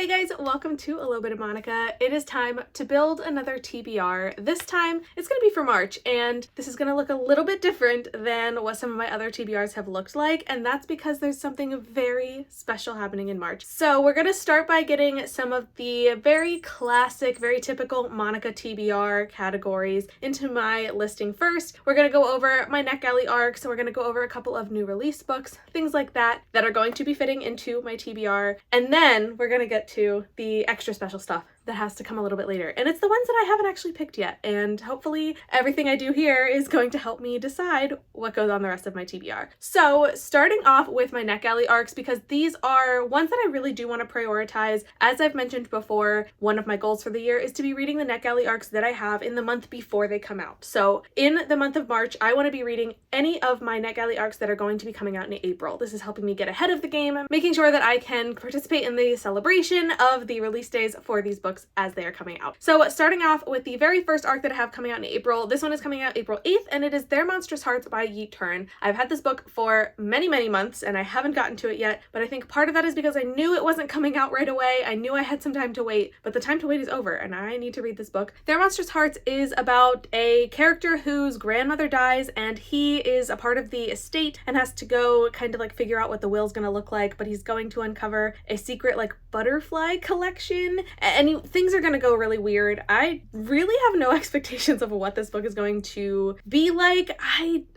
guys, welcome to A Little Bit of Monica. It is time to build another TBR. This time it's going to be for March, and this is going to look a little bit different than what some of my other TBRs have looked like, and that's because there's something very special happening in March. So we're going to start by getting some of the very classic, very typical Monica TBR categories into my listing first. We're going to go over my NetGalley arcs, and we're going to go over a couple of new release books, things like that are going to be fitting into my TBR, and then we're going to get to the extra special stuff that has to come a little bit later. And it's the ones that I haven't actually picked yet. And hopefully everything I do here is going to help me decide what goes on the rest of my TBR. So starting off with my NetGalley arcs, because these are ones that I really do want to prioritize. As I've mentioned before, one of my goals for the year is to be reading the NetGalley arcs that I have in the month before they come out. So in the month of March, I want to be reading any of my NetGalley arcs that are going to be coming out in April. This is helping me get ahead of the game, making sure that I can participate in the celebration of the release days for these books as they are coming out. So starting off with the very first arc that I have coming out in April, this one is coming out April 8th, and it is Their Monstrous Hearts by Yeet Turn. I've had this book for many months and I haven't gotten to it yet, but I think part of that is because I knew it wasn't coming out right away. I knew I had some time to wait, but the time to wait is over and I need to read this book. Their Monstrous Hearts is about a character whose grandmother dies and he is a part of the estate and has to go kind of like figure out what the will's gonna look like, but he's going to uncover a secret like butterfly collection and things are gonna go really weird. I really have no expectations of what this book is going to be like.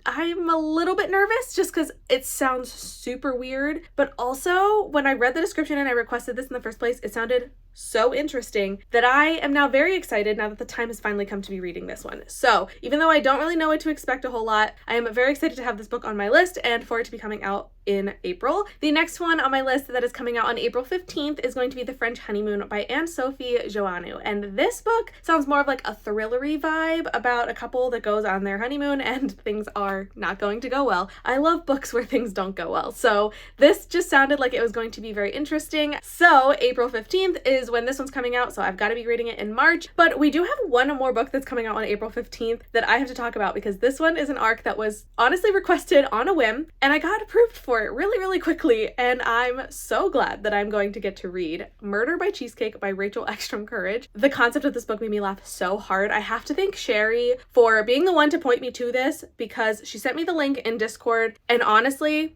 I'm a little bit nervous just because it sounds super weird, but also when I read the description and I requested this in the first place, it sounded so interesting that I am now very excited now that the time has finally come to be reading this one. So even though I don't really know what to expect a whole lot, I am very excited to have this book on my list and for it to be coming out in April. The next one on my list that is coming out on April 15th is going to be The French Honeymoon by Anne-Sophie Joannou. And this book sounds more of like a thrillery vibe about a couple that goes on their honeymoon and things are not going to go well. I love books where things don't go well. So this just sounded like it was going to be very interesting. So April 15th is when this one's coming out, so I've got to be reading it in March. But we do have one more book that's coming out on April 15th that I have to talk about because this one is an arc that was honestly requested on a whim and I got approved for it really quickly, and I'm so glad that I'm going to get to read Murder by Cheesecake by Rachel Ekstrom Courage. The concept of this book made me laugh so hard. I have to thank Sherry for being the one to point me to this because she sent me the link in Discord, and honestly,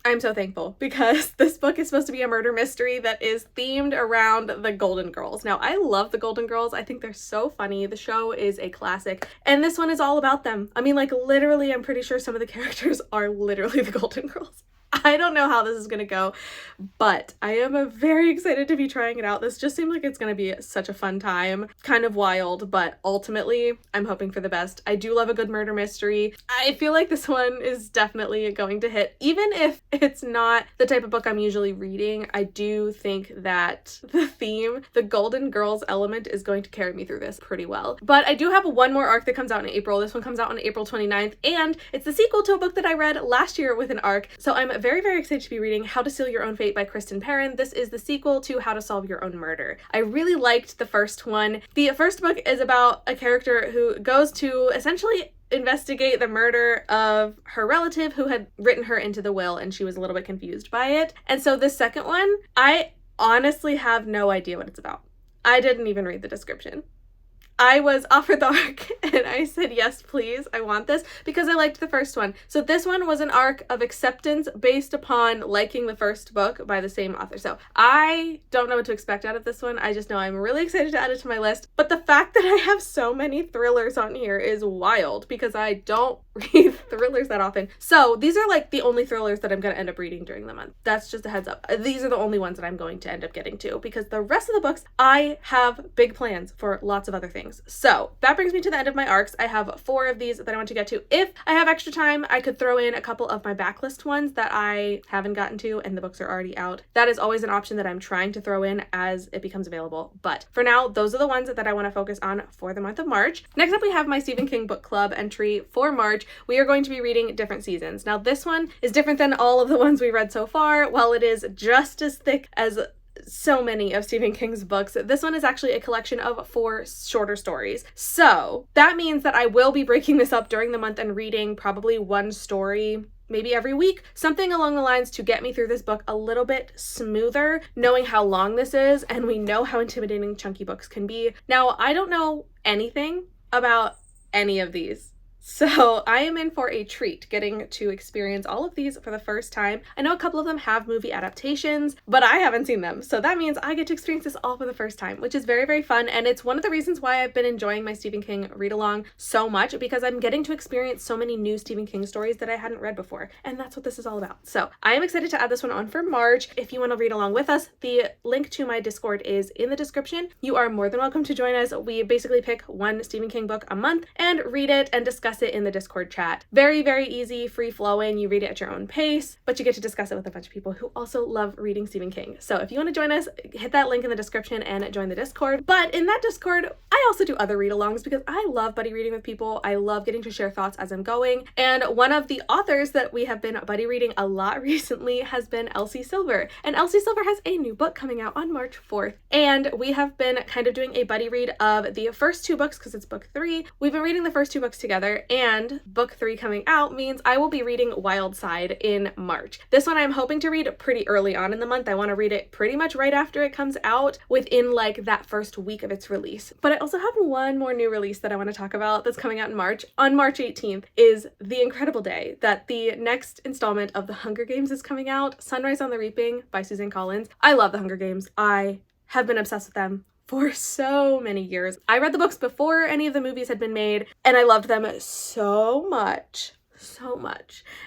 I'm so thankful because this book is supposed to be a murder mystery that is themed around the Golden Girls. Now, I love the Golden Girls. I think they're so funny. The show is a classic, and this one is all about them. I mean, like, literally, I'm pretty sure some of the characters are literally the Golden Girls. I don't know how this is going to go, but I am very excited to be trying it out. This just seems like it's going to be such a fun time. Kind of wild, but ultimately, I'm hoping for the best. I do love a good murder mystery. I feel like this one is definitely going to hit. Even if it's not the type of book I'm usually reading, I do think that the theme, the Golden Girls element, is going to carry me through this pretty well. But I do have one more arc that comes out in April. This one comes out on April 29th, and it's the sequel to a book that I read last year with an arc. So I'm very excited to be reading How to Seal Your Own Fate by Kristen Perrin. This is the sequel to How to Solve Your Own Murder. I really liked the first one. The first book is about a character who goes to essentially investigate the murder of her relative who had written her into the will, and she was a little bit confused by it. And so the second one, I honestly have no idea what it's about. I didn't even read the description. I was offered the arc and I said, yes, please, I want this because I liked the first one. So this one was an arc of acceptance based upon liking the first book by the same author. So I don't know what to expect out of this one. I just know I'm really excited to add it to my list. But the fact that I have so many thrillers on here is wild because I don't read thrillers that often. So these are like the only thrillers that I'm going to end up reading during the month. That's just a heads up. These are the only ones that I'm going to end up getting to because the rest of the books, I have big plans for lots of other things. So that brings me to the end of my arcs. I have 4 of these that I want to get to. If I have extra time, I could throw in a couple of my backlist ones that I haven't gotten to and the books are already out. That is always an option that I'm trying to throw in as it becomes available. But for now, those are the ones that I want to focus on for the month of March. Next up, we have my Stephen King book club entry for March. We are going to be reading Different Seasons. Now, this one is different than all of the ones we read so far. While it is just as thick as so many of Stephen King's books, this one is actually a collection of 4 shorter stories. So that means that I will be breaking this up during the month and reading probably one story maybe every week, something along the lines to get me through this book a little bit smoother, knowing how long this is, and we know how intimidating chunky books can be. Now, I don't know anything about any of these, so I am in for a treat getting to experience all of these for the first time. I know a couple of them have movie adaptations, but I haven't seen them. So that means I get to experience this all for the first time, which is very, very fun. And it's one of the reasons why I've been enjoying my Stephen King read along so much, because I'm getting to experience so many new Stephen King stories that I hadn't read before. And that's what this is all about. So I am excited to add this one on for March. If you want to read along with us, the link to my Discord is in the description. You are more than welcome to join us. We basically pick one Stephen King book a month and read it and discuss it in the Discord chat. Very, very easy, free flowing. You read it at your own pace, but you get to discuss it with a bunch of people who also love reading Stephen King. So if you want to join us, hit that link in the description and join the Discord. But in that Discord, I also do other read-alongs because I love buddy reading with people. I love getting to share thoughts as I'm going. And one of the authors that we have been buddy reading a lot recently has been Elsie Silver. And Elsie Silver has a new book coming out on March 4th. And we have been kind of doing a buddy read of the first two books because it's book 3. We've been reading the first two books together, and book 3 coming out means I will be reading Wild Side in March. This one I'm hoping to read pretty early on in the month. I want to read it pretty much right after it comes out, within like that first week of its release. But I also have one more new release that I want to talk about that's coming out in March. On March 18th is the incredible day that the next installment of The Hunger Games is coming out, Sunrise on the Reaping by Susan Collins. I love The Hunger Games. I have been obsessed with them for so many years. I read the books before any of the movies had been made, and I loved them so much.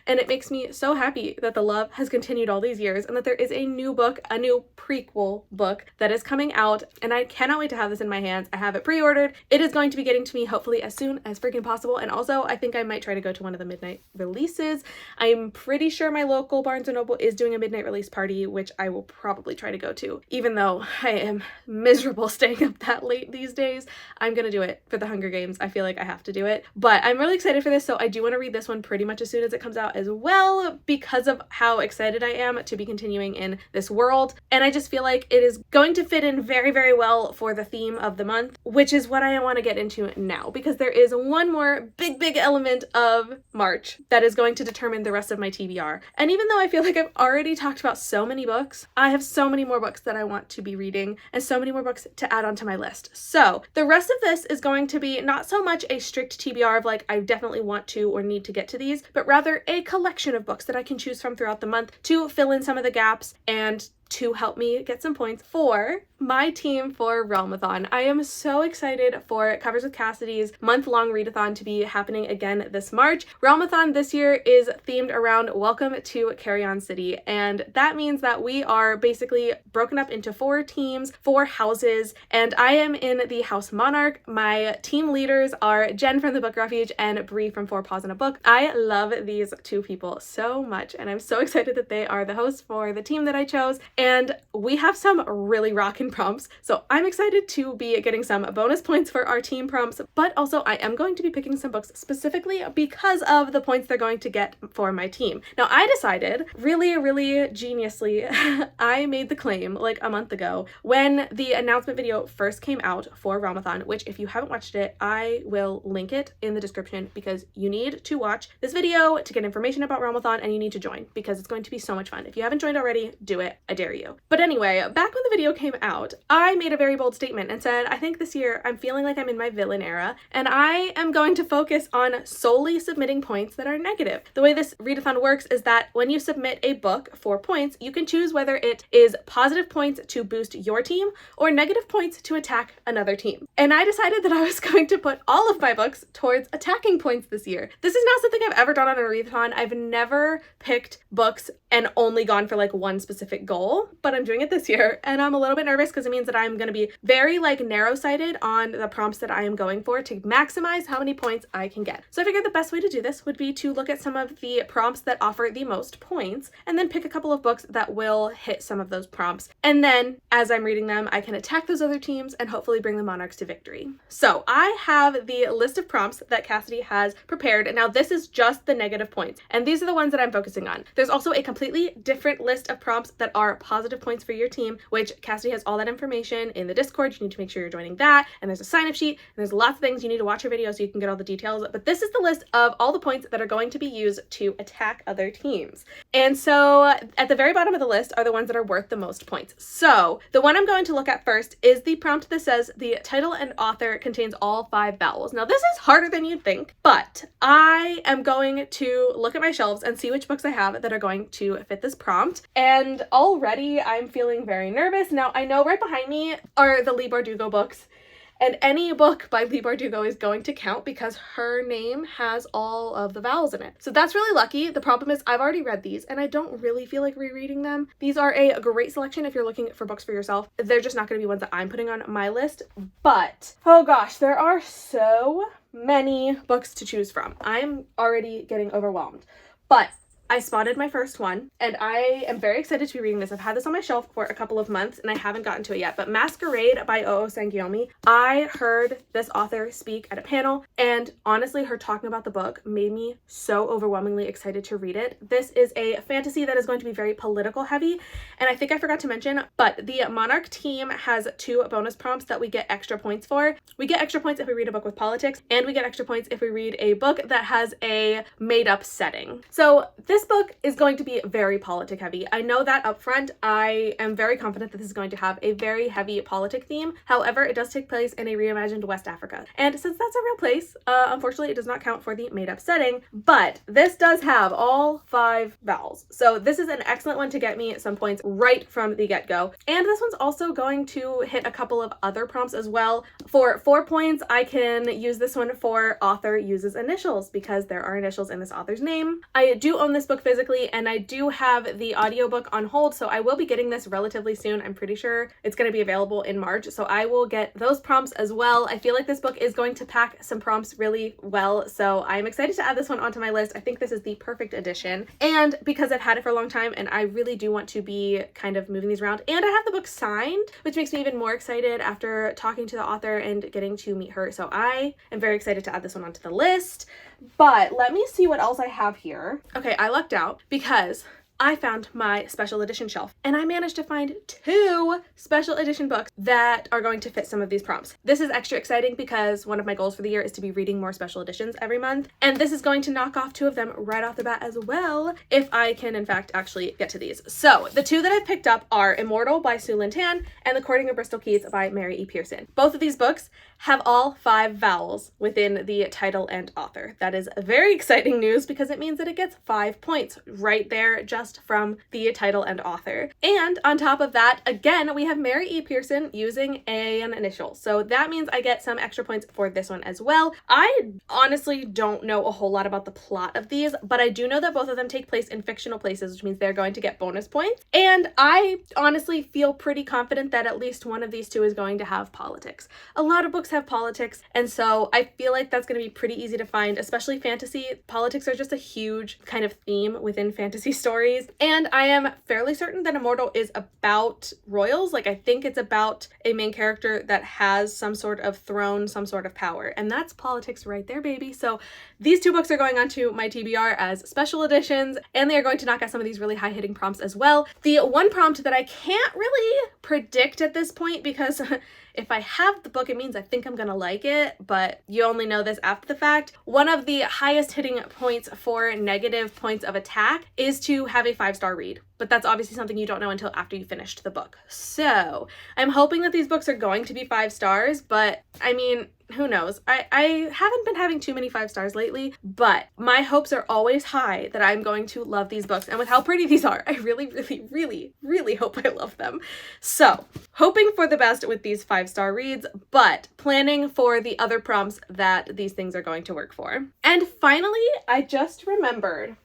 And it makes me so happy that the love has continued all these years and that there is a new book, a new prequel book that is coming out, and I cannot wait to have this in my hands. I have it pre-ordered. It is going to be getting to me hopefully as soon as freaking possible, and also I think I might try to go to one of the midnight releases. I'm pretty sure my local Barnes & Noble is doing a midnight release party, which I will probably try to go to. Even though I am miserable staying up that late these days, I'm gonna do it for The Hunger Games. I feel like I have to do it. But I'm really excited for this, so I do want to read this one pretty much as soon as it comes out as well, because of how excited I am to be continuing in this world. And I just feel like it is going to fit in very, very well for the theme of the month, which is what I want to get into now, because there is one more big element of March that is going to determine the rest of my TBR. And even though I feel like I've already talked about so many books, I have so many more books that I want to be reading and so many more books to add onto my list. So the rest of this is going to be not so much a strict TBR of like, I definitely want to or need to get to these, but rather a collection of books that I can choose from throughout the month to fill in some of the gaps and to help me get some points for my team for Realmathon. I am so excited for Covers with Cassidy's month-long readathon to be happening again this March. Realmathon this year is themed around Welcome to Carry On City, and that means that we are basically broken up into 4 teams, 4 houses, and I am in the House Monarch. My team leaders are Jen from the Book Refuge and Bree from 4 Paws in a Book. I love these 2 people so much, and I'm so excited that they are the hosts for the team that I chose. And we have some really rockin' prompts, so I'm excited to be getting some bonus points for our team prompts, but also I am going to be picking some books specifically because of the points they're going to get for my team. Now, I decided, really geniusly, I made the claim like a month ago when the announcement video first came out for Realmathon, which if you haven't watched it, I will link it in the description, because you need to watch this video to get information about Realmathon, and you need to join because it's going to be so much fun. If you haven't joined already, do it. I dare you. But anyway, back when the video came out, I made a very bold statement and said, I think this year I'm feeling like I'm in my villain era, and I am going to focus on solely submitting points that are negative. The way this readathon works is that when you submit a book for points, you can choose whether it is positive points to boost your team or negative points to attack another team. And I decided that I was going to put all of my books towards attacking points this year. This is not something I've ever done on a readathon. I've never picked books and only gone for like one specific goal, but I'm doing it this year, and I'm a little bit nervous because it means that I'm going to be very like narrow-sighted on the prompts that I am going for to maximize how many points I can get. So I figured the best way to do this would be to look at some of the prompts that offer the most points and then pick a couple of books that will hit some of those prompts. And then as I'm reading them, I can attack those other teams and hopefully bring the Monarchs to victory. So I have the list of prompts that Cassidy has prepared, and now this is just the negative points, and these are the ones that I'm focusing on. There's also a completely different list of prompts that are positive points for your team, which Cassidy has all that information in the Discord. You need to make sure you're joining that. And there's a sign-up sheet, and there's lots of things. You need to watch her video so you can get all the details. But this is the list of all the points that are going to be used to attack other teams. And so at the very bottom of the list are the ones that are worth the most points. So the one I'm going to look at first is the prompt that says the title and author contains all 5 vowels. Now this is harder than you'd think, but I am going to look at my shelves and see which books I have that are going to fit this prompt. And already I'm feeling very nervous. Now I know right behind me are the Leigh Bardugo books, and any book by Leigh Bardugo is going to count because her name has all of the vowels in it. So that's really lucky. The problem is I've already read these and I don't really feel like rereading them. These are a great selection if you're looking for books for yourself. They're just not going to be ones that I'm putting on my list. But, oh gosh, there are so many books to choose from. I'm already getting overwhelmed. But I spotted my first one, and I am very excited to be reading this. I've had this on my shelf for a couple of months, and I haven't gotten to it yet. But Masquerade by Oo Sangiyomi, I heard this author speak at a panel, and honestly, her talking about the book made me so overwhelmingly excited to read it. This is a fantasy that is going to be very political heavy, and I think I forgot to mention, but the Monarch team has 2 bonus prompts that we get extra points for. We get extra points if we read a book with politics, and we get extra points if we read a book that has a made-up setting. So this book is going to be very politic heavy. I know that up front. I am very confident that this is going to have a very heavy politic theme. However, it does take place in a reimagined West Africa. And since that's a real place, unfortunately, it does not count for the made-up setting, but this does have all 5 vowels. So this is an excellent one to get me some points right from the get-go. And this one's also going to hit a couple of other prompts as well. For 4 points, I can use this one for author uses initials because there are initials in this author's name. I do own this book physically, and I do have the audiobook on hold, so I will be getting this relatively soon. I'm pretty sure it's going to be available in March, so I will get those prompts as well. I feel like this book is going to pack some prompts really well, so I'm excited to add this one onto my list. I think this is the perfect addition, and because I've had it for a long time and I really do want to be kind of moving these around, and I have the book signed, which makes me even more excited after talking to the author and getting to meet her, so I am very excited to add this one onto the list. But let me see what else I have here. Okay, I lucked out because I found my special edition shelf, and I managed to find 2 special edition books that are going to fit some of these prompts. This is extra exciting because one of my goals for the year is to be reading more special editions every month, and this is going to knock off 2 of them right off the bat as well, if I can in fact actually get to these. So the 2 that I've picked up are Immortal by Sue Lynn Tan and The Courting of Bristol Keys by Mary E. Pearson. Both of these books have all 5 vowels within the title and author. That is very exciting news because it means that it gets 5 points right there just from the title and author. And on top of that, again, we have Mary E. Pearson using an initial. So that means I get some extra points for this one as well. I honestly don't know a whole lot about the plot of these, but I do know that both of them take place in fictional places, which means they're going to get bonus points. And I honestly feel pretty confident that at least one of these 2 is going to have politics. A lot of books have politics, and so I feel like that's going to be pretty easy to find, especially fantasy. Politics are just a huge kind of theme within fantasy stories. And I am fairly certain that Immortal is about royals. Like, I think it's about a main character that has some sort of throne, some sort of power. And that's politics right there, baby. So these 2 books are going onto my TBR as special editions, and they are going to knock out some of these really high-hitting prompts as well. The one prompt that I can't really predict at this point, because if I have the book, it means I think I'm gonna like it, but you only know this after the fact. One of the highest hitting points for negative points of attack is to have a 5-star read, but that's obviously something you don't know until after you finished the book. So I'm hoping that these books are going to be 5 stars, but I mean, who knows? I haven't been having too many 5 stars lately, but my hopes are always high that I'm going to love these books. And with how pretty these are, I really, really, really, really hope I love them. So hoping for the best with these 5-star reads, but planning for the other prompts that these things are going to work for. And finally, I just remembered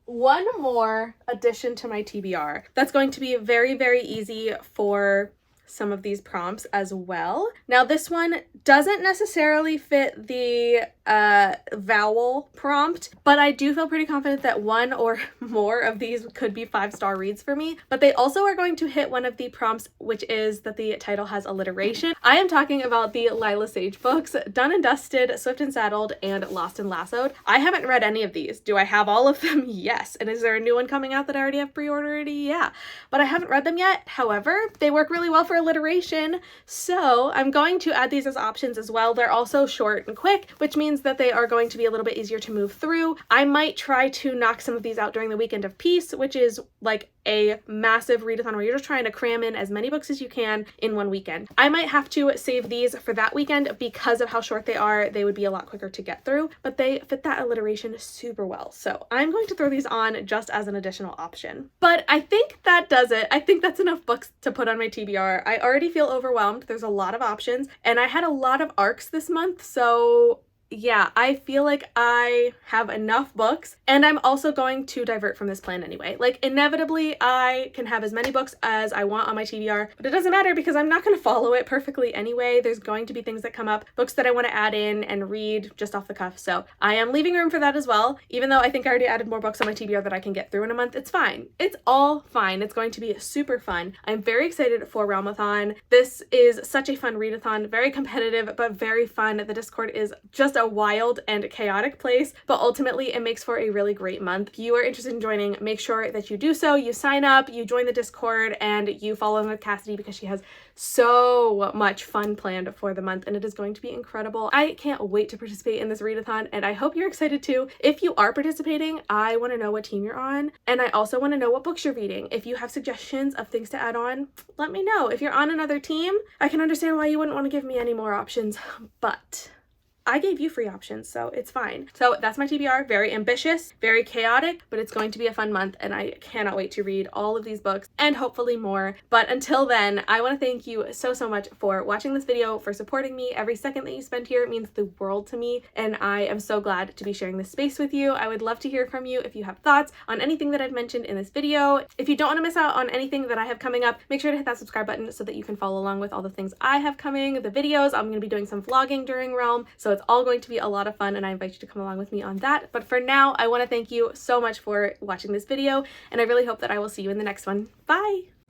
one more addition to my TBR that's going to be very, very easy for some of these prompts as well. Now this one doesn't necessarily fit the vowel prompt, but I do feel pretty confident that one or more of these could be 5-star reads for me. But they also are going to hit one of the prompts, which is that the title has alliteration. I am talking about the Lila Sage books, Done and Dusted, Swift and Saddled, and Lost and Lassoed. I haven't read any of these. Do I have all of them? Yes. And is there a new one coming out that I already have pre-ordered? Yeah. But I haven't read them yet. However, they work really well for alliteration, so I'm going to add these as options as well. They're also short and quick, which means that they are going to be a little bit easier to move through. I might try to knock some of these out during the weekend of peace, which is like a massive readathon where you're just trying to cram in as many books as you can in one weekend. I might have to save these for that weekend because of how short they are. They would be a lot quicker to get through, but they fit that alliteration super well. So I'm going to throw these on just as an additional option. But I think that does it. I think that's enough books to put on my TBR. I already feel overwhelmed. There's a lot of options, and I had a lot of arcs this month, so yeah, I feel like I have enough books, and I'm also going to divert from this plan anyway. Like, inevitably, I can have as many books as I want on my TBR, but it doesn't matter because I'm not going to follow it perfectly anyway. There's going to be things that come up, books that I want to add in and read just off the cuff, so I am leaving room for that as well. Even though I think I already added more books on my TBR that I can get through in a month, it's fine. It's all fine. It's going to be super fun. I'm very excited for Realmathon. This is such a fun readathon, very competitive, but very fun. The Discord is just a wild and chaotic place, but ultimately it makes for a really great month. If you are interested in joining, make sure that you do so. You sign up, you join the Discord, and you follow along with Cassidy because she has so much fun planned for the month, and it is going to be incredible. I can't wait to participate in this readathon, and I hope you're excited too. If you are participating, I want to know what team you're on, and I also want to know what books you're reading. If you have suggestions of things to add on, let me know. If you're on another team, I can understand why you wouldn't want to give me any more options, but I gave you free options, so it's fine. So that's my TBR. Very ambitious, very chaotic, but it's going to be a fun month, and I cannot wait to read all of these books and hopefully more. But until then, I want to thank you so much for watching this video, for supporting me. Every second that you spend here means the world to me, and I am so glad to be sharing this space with you. I would love to hear from you if you have thoughts on anything that I've mentioned in this video. If you don't want to miss out on anything that I have coming up, make sure to hit that subscribe button so that you can follow along with all the things I have coming, the videos. I'm going to be doing some vlogging during Realm, so it's all going to be a lot of fun, and I invite you to come along with me on that. But for now, I want to thank you so much for watching this video, and I really hope that I will see you in the next one. Bye!